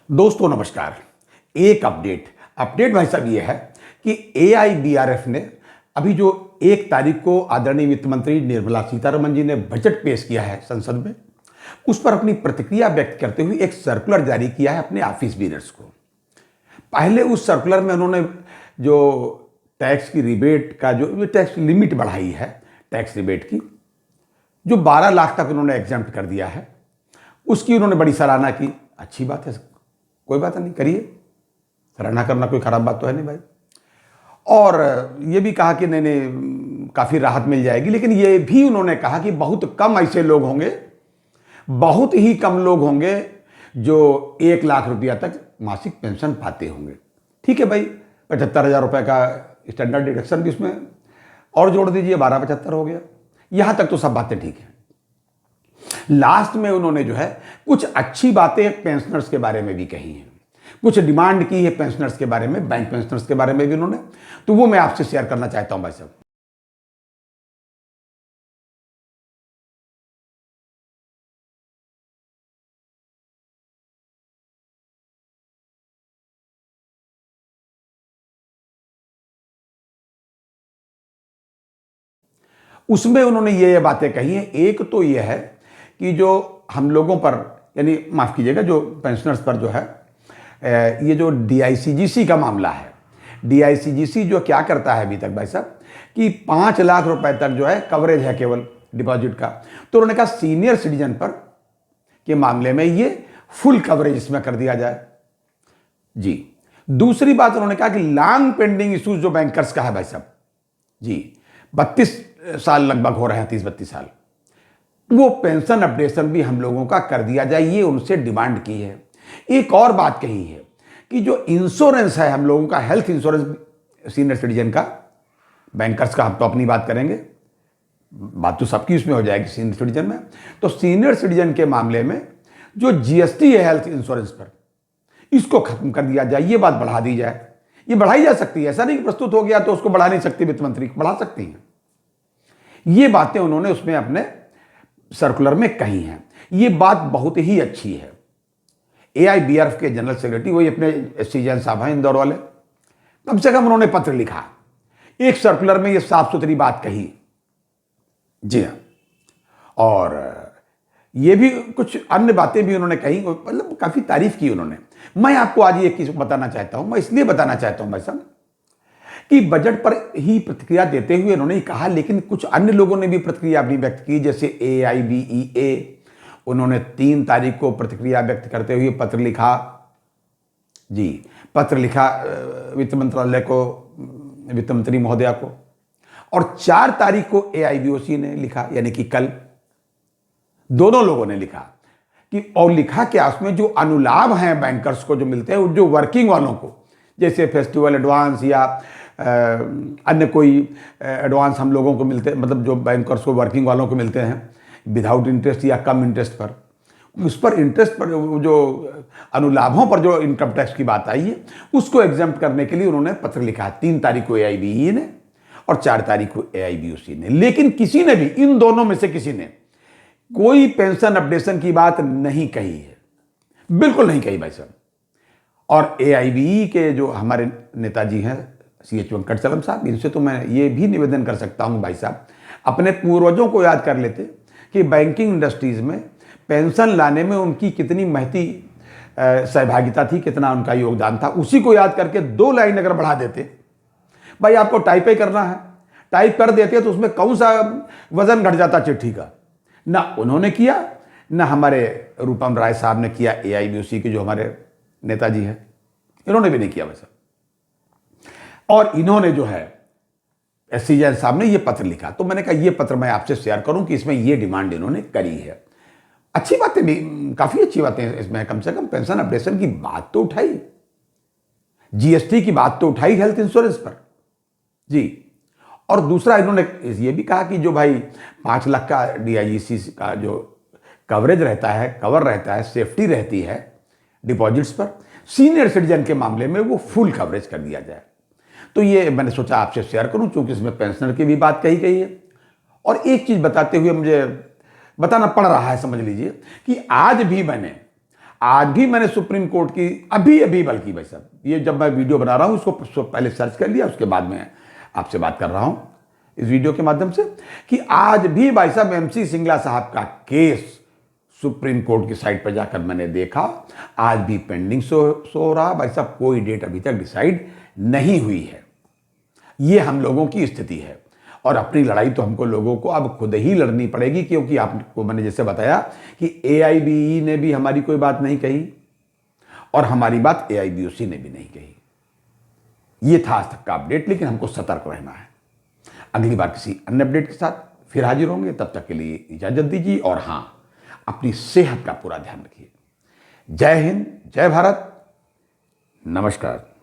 दोस्तों नमस्कार। एक अपडेट भाई साहब ये है कि AIBRF ने अभी जो 1 तारीख को आदरणीय वित्त मंत्री निर्मला सीतारमण जी ने बजट पेश किया है संसद में, उस पर अपनी प्रतिक्रिया व्यक्त करते हुए एक सर्कुलर जारी किया है अपने ऑफिस बीनर्स को। पहले उस सर्कुलर में उन्होंने जो टैक्स की रिबेट का जो टैक्स लिमिट बढ़ाई है, टैक्स रिबेट की जो 12 लाख तक उन्होंने एग्जम्प्ट कर दिया है, उसकी उन्होंने बड़ी सराहना की। अच्छी बात है, कोई बात नहीं, करिए, सराहना करना कोई खराब बात तो है नहीं भाई। और ये भी कहा कि नहीं काफ़ी राहत मिल जाएगी, लेकिन ये भी उन्होंने कहा कि बहुत कम ऐसे लोग होंगे, बहुत ही कम लोग होंगे जो 1 लाख रुपया तक मासिक पेंशन पाते होंगे। ठीक है भाई, 75,000 रुपये का स्टैंडर्ड डिडक्शन भी उसमें और जोड़ दीजिए, 12-75 हो गया। यहां तक तो सब बातें ठीक है। लास्ट में उन्होंने जो है कुछ अच्छी बातें पेंशनर्स के बारे में भी कही हैं, कुछ डिमांड की है पेंशनर्स के बारे में, बैंक पेंशनर्स के बारे में भी उन्होंने, तो वो मैं आपसे शेयर करना चाहता हूं भाई साहब। उसमें उन्होंने ये बातें कही हैं। एक तो ये है कि जो हम लोगों पर, यानी माफ़ कीजिएगा, जो पेंशनर्स पर जो है ये जो DICGC का मामला है, DICGC जो क्या करता है अभी तक भाई साहब कि 5 लाख रुपए तक जो है कवरेज है केवल डिपॉजिट का। तो उन्होंने कहा सीनियर सिटीजन पर के मामले में ये फुल कवरेज इसमें कर दिया जाए जी। दूसरी बात उन्होंने कहा कि लॉन्ग पेंडिंग इश्यूज जो बैंकर्स का है भाई साहब जी, 32 साल लगभग हो रहे हैं, 30-32 साल, वो पेंशन अपडेशन भी हम लोगों का कर दिया जाए, ये उनसे डिमांड की है। एक और बात कही है कि जो इंश्योरेंस है हम लोगों का, हेल्थ इंश्योरेंस सीनियर सिटीजन का, बैंकर्स का हम तो अपनी बात करेंगे, बात तो सबकी उसमें हो जाएगी सीनियर सिटीजन में। तो सीनियर सिटीजन के मामले में जो GST है हेल्थ इंश्योरेंस पर, इसको खत्म कर दिया जाए, ये बात बढ़ा दी जाए। ये बढ़ाई जा सकती है, ऐसा नहीं कि प्रस्तुत हो गया तो उसको बढ़ा नहीं सकती, वित्त मंत्री बढ़ा सकती हैं। ये बातें उन्होंने उसमें अपने सर्कुलर में कही हैं। ये बात बहुत ही अच्छी है। AIBRF के जनरल सेक्रेटरी, वही अपने SC जैन साहब हैं इंदौर वाले, कम से कम उन्होंने पत्र लिखा, एक सर्कुलर में ये साफ सुथरी बात कही जी हाँ। और ये भी कुछ अन्य बातें भी उन्होंने कही, मतलब काफी तारीफ की उन्होंने। मैं आपको आज ये चीज बताना चाहता हूं, मैं इसलिए बताना चाहता हूं भाई साहब कि बजट पर ही प्रतिक्रिया देते हुए उन्होंने कहा, लेकिन कुछ अन्य लोगों ने भी प्रतिक्रिया अपनी व्यक्त की, जैसे AIBEA, उन्होंने 3 तारीख को प्रतिक्रिया व्यक्त करते हुए पत्र लिखा जी, पत्र लिखा वित्त मंत्रालय को, वित्त मंत्री महोदया को। और 4 तारीख को AIBOC ने लिखा, यानी कि कल दोनों लोगों ने लिखा कि, और लिखा क्या उसमें, जो अनुलाभ हैं बैंकर्स को जो मिलते हैं, जो वर्किंग वालों को, जैसे फेस्टिवल एडवांस या अन्य कोई एडवांस हम लोगों को मिलते, मतलब जो बैंकर्स को वर्किंग वालों को मिलते हैं विदाउट इंटरेस्ट या कम इंटरेस्ट पर, उस पर इंटरेस्ट पर जो अनुलाभों पर जो इनकम टैक्स की बात आई है, उसको एग्जाम्प्ट करने के लिए उन्होंने पत्र लिखा। 3 तारीख को AIBE ने और 4 तारीख को AIBOC ने। लेकिन किसी ने भी, इन दोनों में से किसी ने कोई पेंशन अपडेशन की बात नहीं कही है, बिल्कुल नहीं कही भाई साहब। और AIBE के जो हमारे नेताजी हैं CH वेंकटचलम साहब, इनसे तो मैं ये भी निवेदन कर सकता हूं भाई साहब, अपने पूर्वजों को याद कर लेते कि बैंकिंग इंडस्ट्रीज में पेंशन लाने में उनकी कितनी महती सहभागिता थी, कितना उनका योगदान था, उसी को याद करके 2 लाइन अगर बढ़ा देते, भाई आपको टाइप ही करना है, टाइप कर देते तो उसमें कौन सा वजन घट जाता चिट्ठी का। ना उन्होंने किया, ना हमारे रूपम राय साहब ने किया, AIBOC के जो हमारे नेताजी हैं, इन्होंने भी नहीं किया वैसा। और इन्होंने जो है SC जैन साहब ने ये पत्र लिखा, तो मैंने कहा ये पत्र मैं आपसे शेयर करूं कि इसमें ये डिमांड इन्होंने करी है। अच्छी बातें भी, काफी अच्छी बातें इसमें, कम से कम पेंशन अपडेशन की बात तो उठाई, GST की बात तो उठाई हेल्थ इंश्योरेंस पर जी। और दूसरा इन्होंने ये भी कहा कि जो भाई 5 लाख का DICGC का जो कवरेज रहता है, कवर रहता है, सेफ्टी रहती है डिपॉजिट्स पर, सीनियर सिटीजन के मामले में वो फुल कवरेज कर दिया जाए। तो ये मैंने सोचा आपसे शेयर करूं, क्योंकि इसमें पेंशनर की भी बात कही गई है। और एक चीज बताते हुए मुझे बताना पड़ रहा है, समझ लीजिए कि आज भी मैंने आज भी मैंने सुप्रीम कोर्ट की अभी बल्कि भाई साहब, ये जब मैं वीडियो बना रहा हूं उसको पहले सर्च कर लिया, उसके बाद में आपसे बात कर रहा हूं इस वीडियो के माध्यम से, कि आज भी भाई साहब MC सिंगला साहब का केस सुप्रीम कोर्ट की साइट पर जाकर मैंने देखा, आज भी पेंडिंग सो रहा भाई साहब, कोई डेट अभी तक डिसाइड नहीं हुई है। ये हम लोगों की स्थिति है और अपनी लड़ाई तो हमको लोगों को अब खुद ही लड़नी पड़ेगी, क्योंकि आपको मैंने जैसे बताया कि AIBE ने भी हमारी कोई बात नहीं कही और हमारी बात AIBOC ने भी नहीं कही। ये था आज तक का अपडेट, लेकिन हमको सतर्क रहना है। अगली बार किसी अन्य अपडेट के साथ फिर हाजिर होंगे, तब तक के लिए इजाजत दीजिए और हां, अपनी सेहत का पूरा ध्यान रखिए। जय हिंद, जय भारत, नमस्कार।